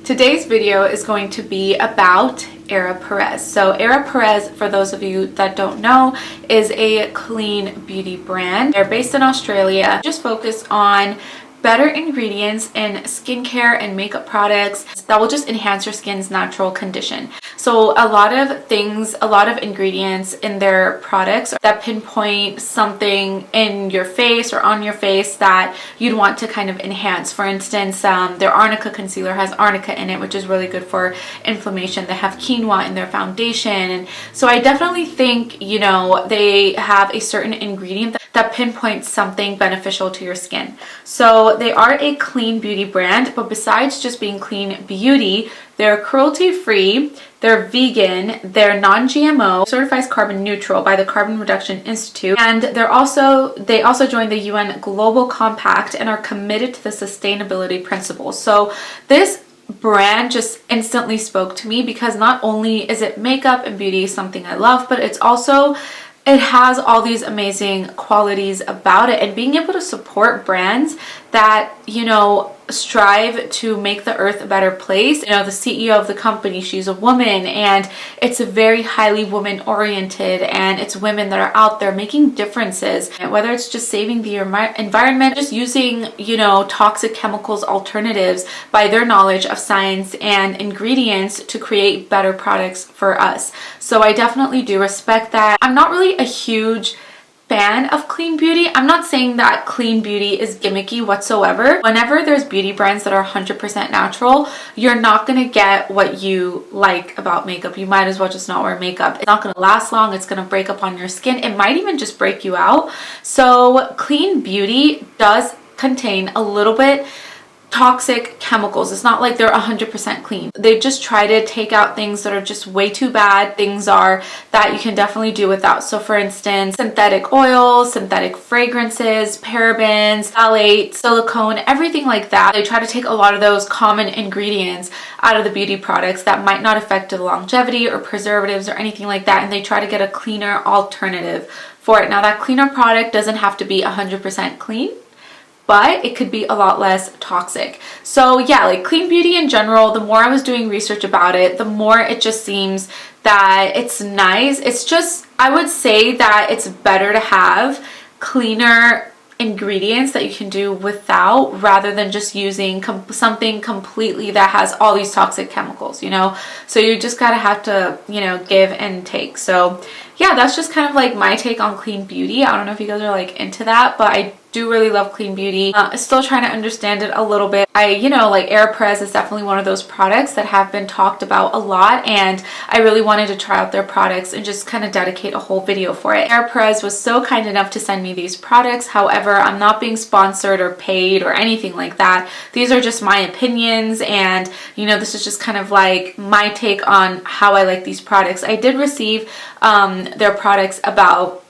Today's video is going to be about Ere Perez. So Ere Perez, for those of you that don't know, is a clean beauty brand. They're based in Australia. Just focus on better ingredients in skincare and makeup products that will just enhance your skin's natural condition. So a lot of ingredients in their products that pinpoint something in your face or on your face that you'd want to kind of enhance. For instance, their arnica concealer has arnica in it, which is really good for inflammation. They have quinoa in their foundation. And so I definitely think, you know, they have a certain ingredient that pinpoints something beneficial to your skin. So they are a clean beauty brand, but besides just being clean beauty, they're cruelty free, they're vegan, they're non-GMO, certifies carbon neutral by the Carbon Reduction Institute, and they also joined the UN Global Compact and are committed to the sustainability principles. So this brand just instantly spoke to me because not only is it makeup and beauty, something I love, but it has all these amazing qualities about it, and being able to support brands that, you know, strive to make the earth a better place. You know, the CEO of the company, she's a woman, and it's a very highly woman oriented, and it's women that are out there making differences, and whether it's just saving the environment, just using, you know, toxic chemicals alternatives by their knowledge of science and ingredients to create better products for us. So I definitely do respect that. I'm not really a huge fan of clean beauty. I'm not saying that clean beauty is gimmicky whatsoever. Whenever there's beauty brands that are 100% natural, you're not going to get what you like about makeup. You might as well just not wear makeup. It's not going to last long. It's going to break up on your skin. It might even just break you out. So clean beauty does contain a little bit toxic chemicals. It's not like they're 100% clean. They just try to take out things that are just way too bad. Things are that you can definitely do without. So for instance, synthetic oils, synthetic fragrances, parabens, phthalates, silicone, everything like that. They try to take a lot of those common ingredients out of the beauty products that might not affect the longevity or preservatives or anything like that, and they try to get a cleaner alternative for it. Now that cleaner product doesn't have to be 100% clean, but it could be a lot less toxic. So yeah, like clean beauty in general, the more I was doing research about it, the more it just seems that it's nice. It's just, I would say that it's better to have cleaner ingredients that you can do without, rather than just using something completely that has all these toxic chemicals, you know. So you just gotta have to, you know, give and take. So yeah, that's just kind of like my take on clean beauty. I don't know if you guys are like into that, but I do really love clean beauty. Still trying to understand it a little bit. You know, like Ere Perez is definitely one of those products that have been talked about a lot, and I really wanted to try out their products and just kind of dedicate a whole video for it. Ere Perez was so kind enough to send me these products. However, I'm not being sponsored or paid or anything like that. These are just my opinions, and you know, this is just kind of like my take on how I like these products. I did receive their products about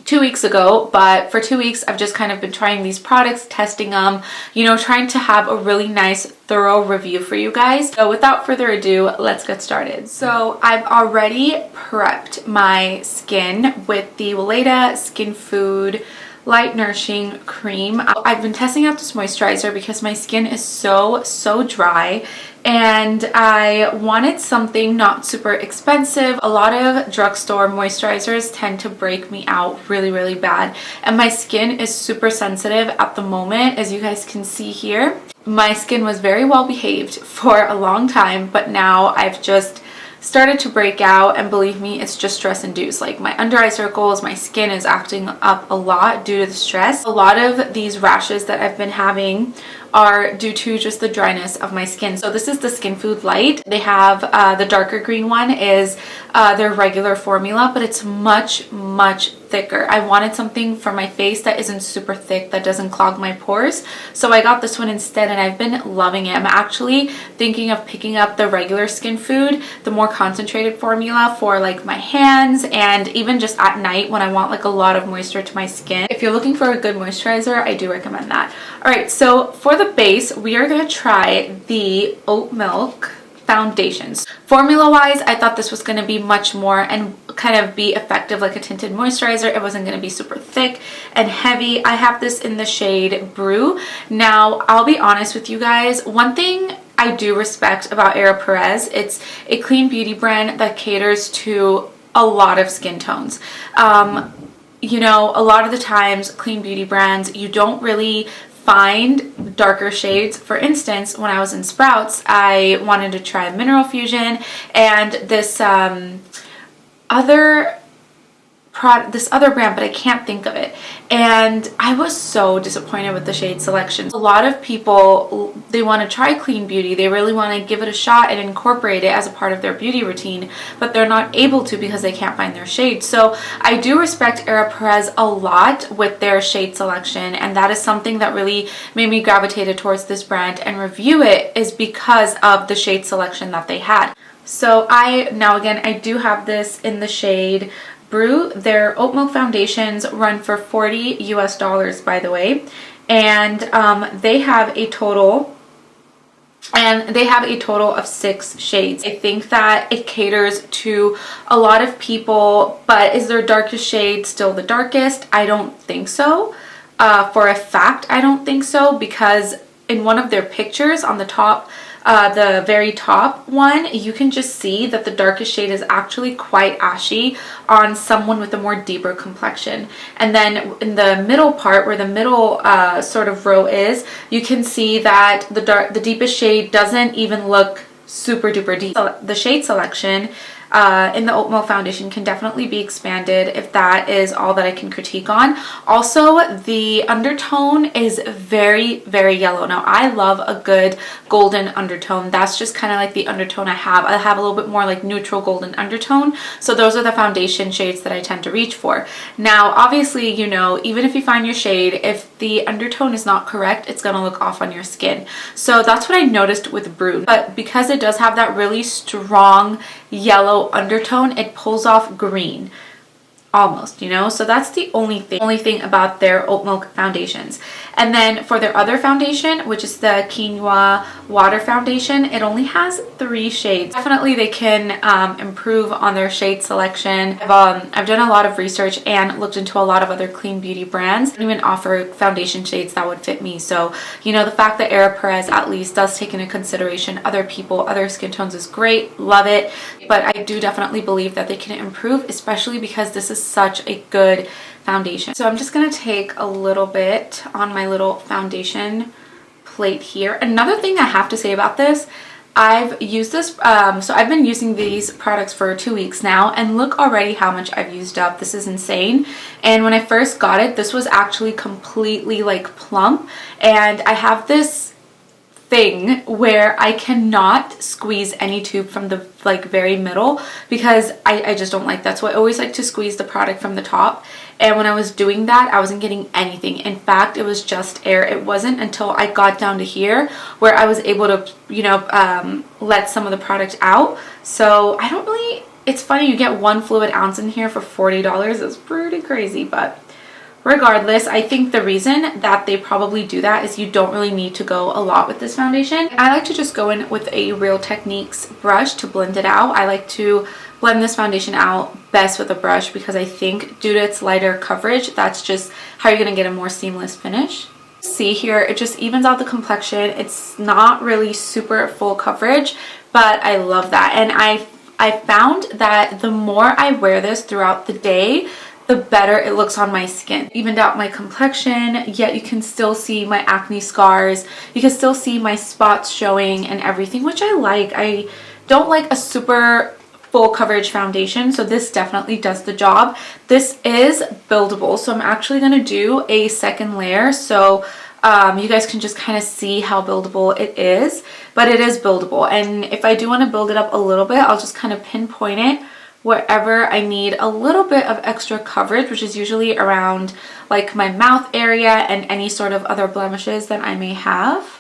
2 weeks ago, but for 2 weeks I've just kind of been trying these products, testing them, you know, trying to have a really nice thorough review for you guys. So without further ado, let's get started. So I've already prepped my skin with the YAASS Skin Food Light Nourishing Cream. I've been testing out this moisturizer because my skin is so dry, and I wanted something not super expensive. A lot of drugstore moisturizers tend to break me out really bad, and my skin is super sensitive at the moment. As you guys can see here, my skin was very well behaved for a long time, but now I've just started to break out, and believe me, it's just stress induced. Like my under eye circles, my skin is acting up a lot due to the stress. A lot of these rashes that I've been having are due to just the dryness of my skin. So this is the Skin Food Light. They have the darker green one is their regular formula, but it's much thicker. I wanted something for my face that isn't super thick, that doesn't clog my pores. So I got this one instead, and I've been loving it. I'm actually thinking of picking up the regular Skin Food, the more concentrated formula, for like my hands, and even just at night when I want like a lot of moisture to my skin. If you're looking for a good moisturizer, I do recommend that. All right, so for the base, we are going to try the oat milk foundations. Formula wise, I thought this was going to be much more and kind of be effective like a tinted moisturizer. It wasn't going to be super thick and heavy. I have this in the shade Brew. Now, I'll be honest with you guys, one thing I do respect about Ere Perez. It's a clean beauty brand that caters to a lot of skin tones. You know, a lot of the times clean beauty brands, you don't really find darker shades. For instance, when I was in Sprouts, I wanted to try Mineral Fusion and this other brand, but I can't think of it, and I was so disappointed with the shade selection. A lot of people, they want to try clean beauty, they really want to give it a shot and incorporate it as a part of their beauty routine, but they're not able to because they can't find their shade. So I do respect Ere Perez a lot with their shade selection, and that is something that really made me gravitate towards this brand and review it, is because of the shade selection that they had. So I do have this in the shade Brew. Their oat milk foundations run for $40 US, by the way, and they have a total of 6 shades. I think that it caters to a lot of people, but is their darkest shade still the darkest? I don't think so. For a fact, I don't think so, because in one of their pictures on the top, the very top one, you can just see that the darkest shade is actually quite ashy on someone with a more deeper complexion. And then in the middle part, where the middle sort of row is, you can see that the deepest shade doesn't even look super duper deep. So the shade selection in the oat milk foundation can definitely be expanded if that is all that I can critique on. Also, the undertone is very, very yellow. Now, I love a good golden undertone. That's just kind of like the undertone I have. I have a little bit more like neutral golden undertone. So those are the foundation shades that I tend to reach for. Now, obviously, you know, even if you find your shade, if the undertone is not correct, it's going to look off on your skin. So that's what I noticed with Brew. But because it does have that really strong yellow undertone, it pulls off green almost, you know. So that's the only thing about their oat milk foundations. And then for their other foundation, which is the quinoa water foundation, it only has 3 shades. Definitely they can improve on their shade selection. I've done a lot of research and looked into a lot of other clean beauty brands and even offer foundation shades that would fit me. So, you know, the fact that Ere Perez at least does take into consideration other people, other skin tones is great. Love it. But I do definitely believe that they can improve, especially because this is such a good foundation. So I'm just going to take a little bit on my little foundation plate here. Another thing I have to say about this, I've used this, so I've been using these products for 2 weeks now, and look already how much I've used up. This is insane. And when I first got it, this was actually completely like plump, and I have this thing where I cannot squeeze any tube from the like very middle, because I just don't like that. So I always like to squeeze the product from the top, and when I was doing that, I wasn't getting anything. In fact, it was just air. It wasn't until I got down to here where I was able to, you know, let some of the product out. So I don't really, it's funny, you get 1 fluid ounce in here for $40. It's pretty crazy, but regardless, I think the reason that they probably do that is you don't really need to go a lot with this foundation. I like to just go in with a Real Techniques brush to blend it out. I like to blend this foundation out best with a brush, because I think due to its lighter coverage, that's just how you're going to get a more seamless finish. See here, it just evens out the complexion. It's not really super full coverage, but I love that. And I found that the more I wear this throughout the day, the better it looks on my skin. Evened out my complexion, yet you can still see my acne scars. You can still see my spots showing and everything, which I like. I don't like a super full coverage foundation, so this definitely does the job. This is buildable, so I'm actually going to do a second layer so you guys can just kind of see how buildable it is. But it is buildable, and if I do want to build it up a little bit, I'll just kind of pinpoint it wherever I need a little bit of extra coverage, which is usually around like my mouth area and any sort of other blemishes that I may have.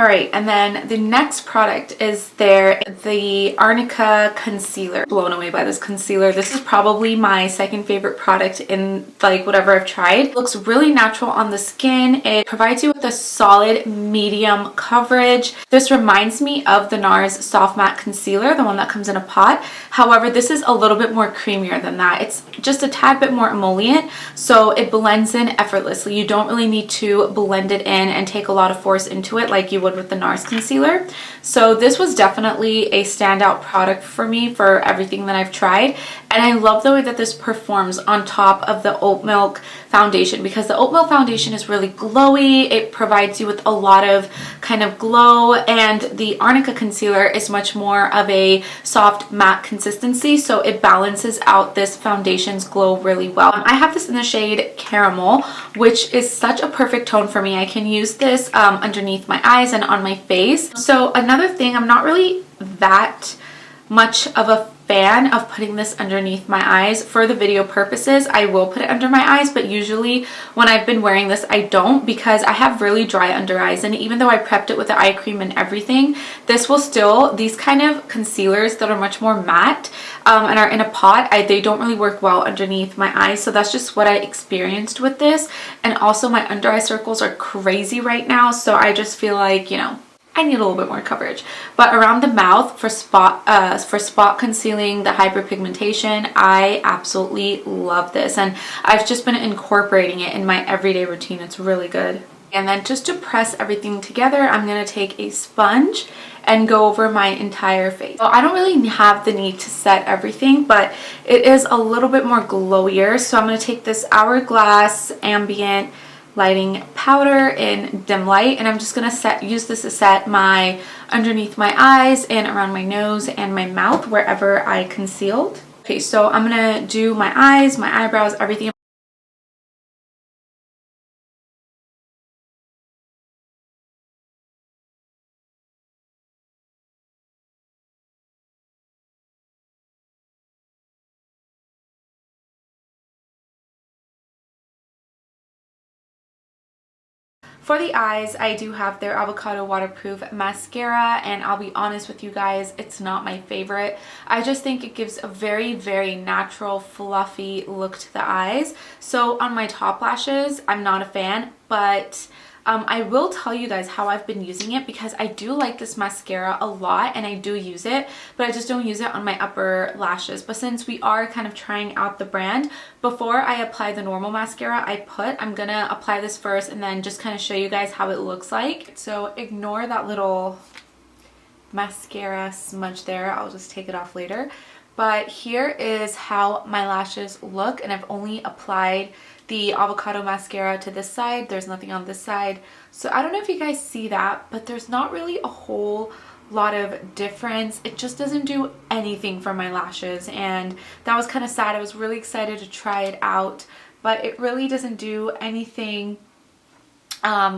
All right, and then the next product is the Arnica concealer. Blown away by this concealer. This is probably my second favorite product in like whatever I've tried. It looks really natural on the skin. It provides you with a solid medium coverage. This reminds me of the NARS Soft Matte Concealer, the one that comes in a pot. However, this is a little bit more creamier than that. It's just a tad bit more emollient, so it blends in effortlessly. You don't really need to blend it in and take a lot of force into it like you would with the NARS concealer. So this was definitely a standout product for me for everything that I've tried, and I love the way that this performs on top of the oat milk foundation, because the oat milk foundation is really glowy. It provides you with a lot of kind of glow, and the Arnica concealer is much more of a soft matte consistency, so it balances out this foundation's glow really well. I have this in the shade Caramel, which is such a perfect tone for me. I can use this underneath my eyes and on my face. So another thing, I'm not really that much of a fan of putting this underneath my eyes. For the video purposes, I will put it under my eyes, but usually when I've been wearing this, I don't, because I have really dry under eyes, and even though I prepped it with the eye cream and everything, this will still, these kind of concealers that are much more matte and are in a pot, they don't really work well underneath my eyes. So that's just what I experienced with this. And also my under eye circles are crazy right now, so I just feel like, you know, I need a little bit more coverage. But around the mouth for spot concealing, the hyperpigmentation, I absolutely love this, and I've just been incorporating it in my everyday routine. It's really good. And then just to press everything together, I'm going to take a sponge and go over my entire face. So I don't really have the need to set everything, but it is a little bit more glowier. So I'm going to take this Hourglass Ambient Lighting Powder in Dim Light, and I'm just going to use this to set my underneath my eyes and around my nose and my mouth wherever I concealed. Okay, so I'm going to do my eyes, my eyebrows, everything. For the eyes, I do have their Avocado Waterproof Mascara, and I'll be honest with you guys, it's not my favorite. I just think it gives a very, very natural, fluffy look to the eyes. So on my top lashes, I'm not a fan, but I will tell you guys how I've been using it, because I do like this mascara a lot and I do use it, but I just don't use it on my upper lashes. But since we are kind of trying out the brand, before I apply the normal mascara I'm gonna apply this first and then just kind of show you guys how it looks like. So ignore that little mascara smudge there. I'll just take it off later. But here is how my lashes look, and I've only applied the avocado mascara to this side. There's nothing on this side. So I don't know if you guys see that, but there's not really a whole lot of difference. It just doesn't do anything for my lashes, and that was kind of sad. I was really excited to try it out, but it really doesn't do anything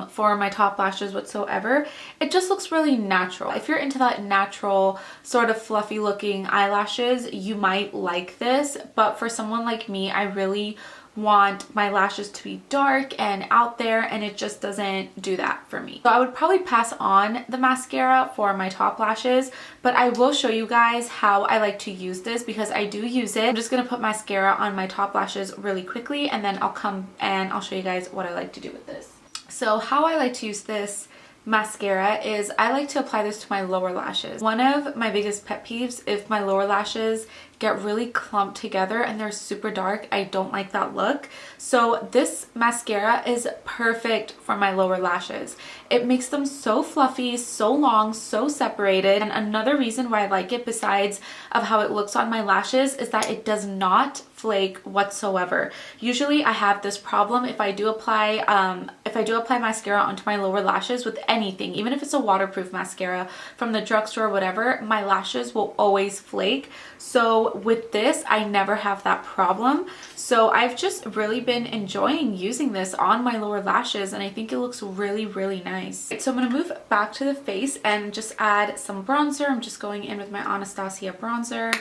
for my top lashes whatsoever. It just looks really natural. If you're into that natural sort of fluffy looking eyelashes, you might like this, but for someone like me, I really want my lashes to be dark and out there, and it just doesn't do that for me. So I would probably pass on the mascara for my top lashes, but I will show you guys how I like to use this, because I do use it. I'm just gonna put mascara on my top lashes really quickly, and then I'll come and I'll show you guys what I like to do with this. So how I like to use this mascara is I like to apply this to my lower lashes. One of my biggest pet peeves, if my lower lashes get really clumped together and they're super dark, I don't like that look. So this mascara is perfect for my lower lashes. It makes them so fluffy, so long, so separated. And another reason why I like it, besides of how it looks on my lashes, is that it does not flake whatsoever. Usually I have this problem if I do apply mascara onto my lower lashes with anything, even if it's a waterproof mascara from the drugstore or whatever, my lashes will always flake. So with this, I never have that problem. So I've just really been enjoying using this on my lower lashes, and I think it looks really, really nice. So I'm going to move back to the face and just add some bronzer. I'm just going in with my Anastasia bronzer.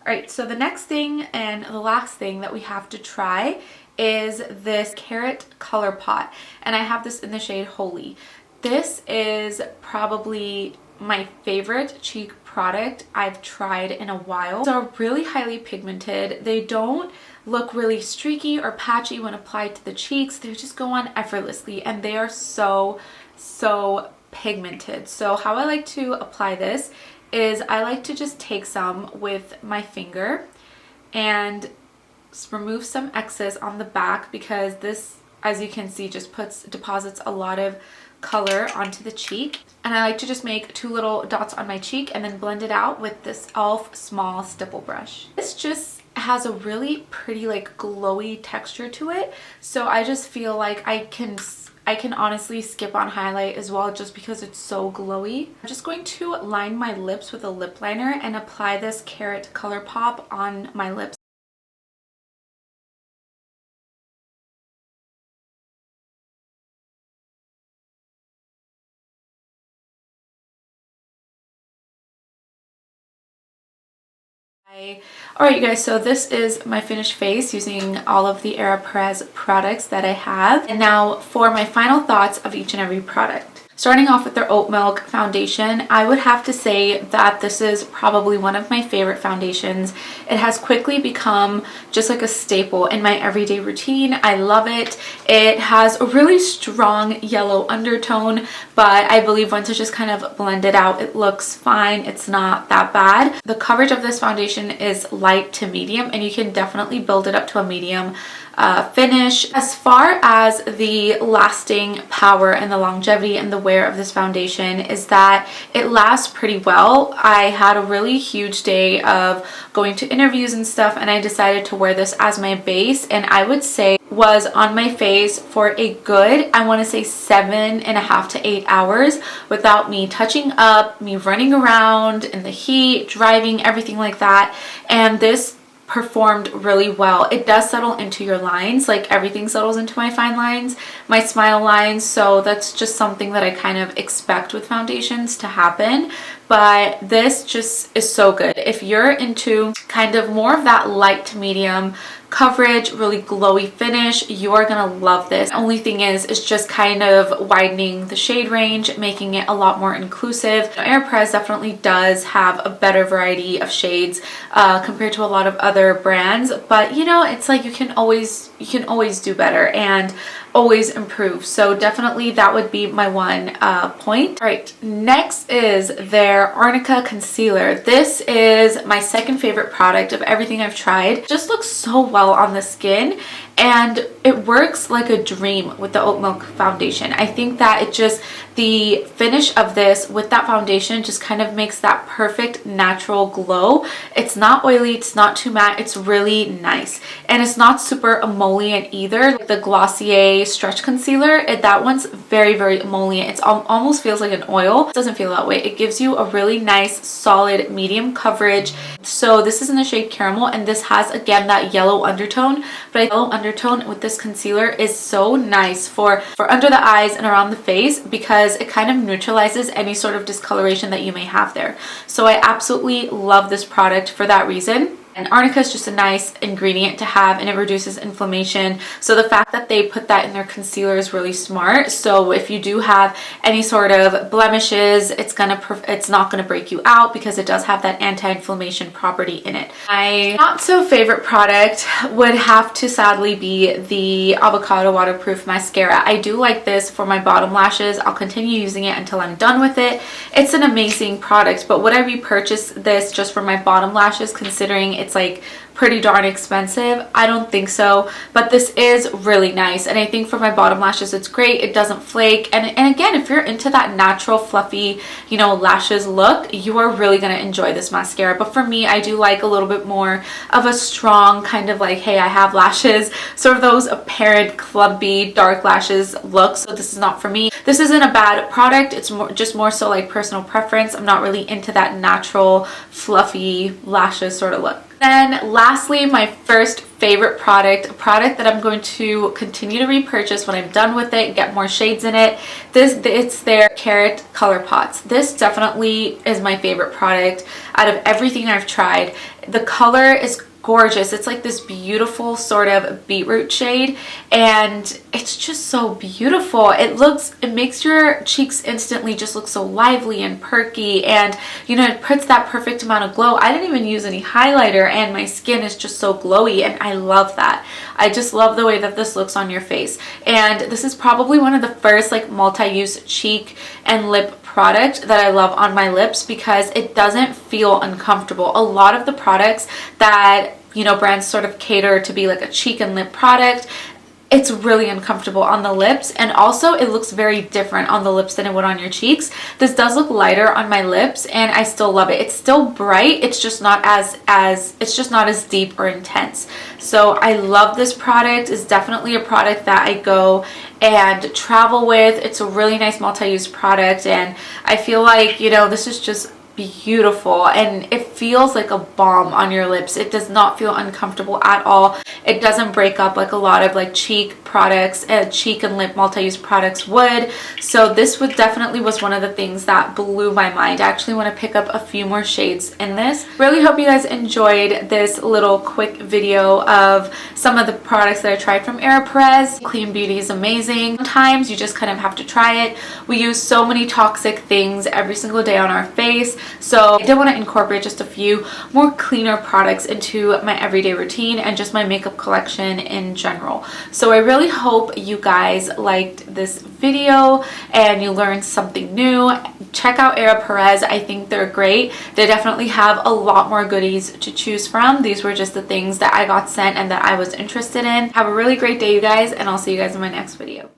Alright, so the next thing and the last thing that we have to try is this Carrot Color Pot. And I have this in the shade Holy. This is probably my favorite cheek product I've tried in a while. They're really highly pigmented. They don't look really streaky or patchy when applied to the cheeks. They just go on effortlessly, and they are so pigmented. So how I like to apply this is I like to just take some with my finger and remove some excess on the back, because this, as you can see, just deposits a lot of color onto the cheek. And I like to just make 2 little dots on my cheek and then blend it out with this e.l.f. small stipple brush. This just has a really pretty, like, glowy texture to it, so I just feel like I can honestly skip on highlight as well, just because it's so glowy. I'm just going to line my lips with a lip liner and apply this Carrot Color Pop on my lips. Alright, you guys, so this is my finished face using all of the Ere Perez products that I have. And now for my final thoughts of each and every product. Starting off with their Oat Milk foundation, I would have to say that this is probably one of my favorite foundations. It has quickly become just like a staple in my everyday routine. I love it. It has a really strong yellow undertone, but I believe once it's just kind of blended out, it looks fine. It's not that bad. The coverage of this foundation is light to medium, and you can definitely build it up to a medium finish. As far as the lasting power and the longevity and the wear of this foundation, is that it lasts pretty well. I had a really huge day of going to interviews and stuff, and I decided to wear this as my base, and I would say was on my face for a good, I want to say 7.5 to 8 hours without me touching up, me running around in the heat, driving, everything like that. And this performed really well. It does settle into your lines, like everything settles into my fine lines, my smile lines, so that's just something that I kind of expect with foundations to happen. But this just is so good. If you're into kind of more of that light to medium coverage, really glowy finish, you're gonna love this. The only thing is just kind of widening the shade range, making it a lot more inclusive. Ere Perez definitely does have a better variety of shades compared to a lot of other brands, but you know, it's like you can always do better and always improve. So definitely that would be my one point. All right, next is their Arnica concealer. This is my second favorite product of everything I've tried. It just looks so well on the skin, and it works like a dream with the Oat Milk foundation. I think that it just, the finish of this with that foundation just kind of makes that perfect natural glow. It's not oily, it's not too matte, it's really nice, and it's not super emollient either. Like the Glossier stretch concealer, that one's very emollient. It almost feels like an oil. It doesn't feel that way. It gives you a really nice solid medium coverage. So this is in the shade Caramel, and this has again that yellow undertone, but a yellow undertone with this concealer is so nice for under the eyes and around the face, because it kind of neutralizes any sort of discoloration that you may have there. So I absolutely love this product for that reason. And arnica is just a nice ingredient to have, and it reduces inflammation. So the fact that they put that in their concealer is really smart. So if you do have any sort of blemishes, it's not gonna break you out, because it does have that anti-inflammation property in it. My not so favorite product would have to sadly be the Avocado Waterproof Mascara. I do like this for my bottom lashes. I'll continue using it until I'm done with it. It's an amazing product, but would I repurchase this just for my bottom lashes, considering it's like pretty darn expensive? I don't think so, but this is really nice, and I think for my bottom lashes it's great. It doesn't flake, and again, if you're into that natural fluffy, you know, lashes look, you are really gonna enjoy this mascara. But for me, I do like a little bit more of a strong kind of like, hey, I have lashes, sort of those apparent clumpy dark lashes look. So this is not for me. This isn't a bad product, it's more so like personal preference. I'm not really into that natural fluffy lashes sort of look. Then lastly, my first favorite product, a product that I'm going to continue to repurchase when I'm done with it, get more shades in it. It's their Carrot Color Pots. This definitely is my favorite product out of everything I've tried. The color is gorgeous. It's like this beautiful sort of beetroot shade, and it's just so beautiful. It makes your cheeks instantly just look so lively and perky, and you know, it puts that perfect amount of glow. I didn't even use any highlighter, and my skin is just so glowy, and I love that. I just love the way that this looks on your face. And this is probably one of the first like multi-use cheek and lip product that I love on my lips, because it doesn't feel uncomfortable. A lot of the products that, you know, brands sort of cater to be like a cheek and lip product, it's really uncomfortable on the lips, and also it looks very different on the lips than it would on your cheeks. This does look lighter on my lips, and I still love it. It's still bright, it's just not as deep or intense. So I love this product. It's definitely a product that I go and travel with. It's a really nice multi-use product, and I feel like, you know, this is just beautiful, and it feels like a balm on your lips. It does not feel uncomfortable at all. It doesn't break up like a lot of like cheek products, cheek and lip multi-use products would. So this definitely was one of the things that blew my mind. I actually want to pick up a few more shades in this. Really hope you guys enjoyed this little quick video of some of the products that I tried from Ere Perez. Clean beauty is amazing. Sometimes you just kind of have to try it. We use so many toxic things every single day on our face, so I did want to incorporate just a few more cleaner products into my everyday routine and just my makeup collection in general. So I really hope you guys liked this video and you learned something new. Check out Ere Perez. I think they're great. They definitely have a lot more goodies to choose from. These were just the things that I got sent and that I was interested in. Have a really great day, you guys, and I'll see you guys in my next video.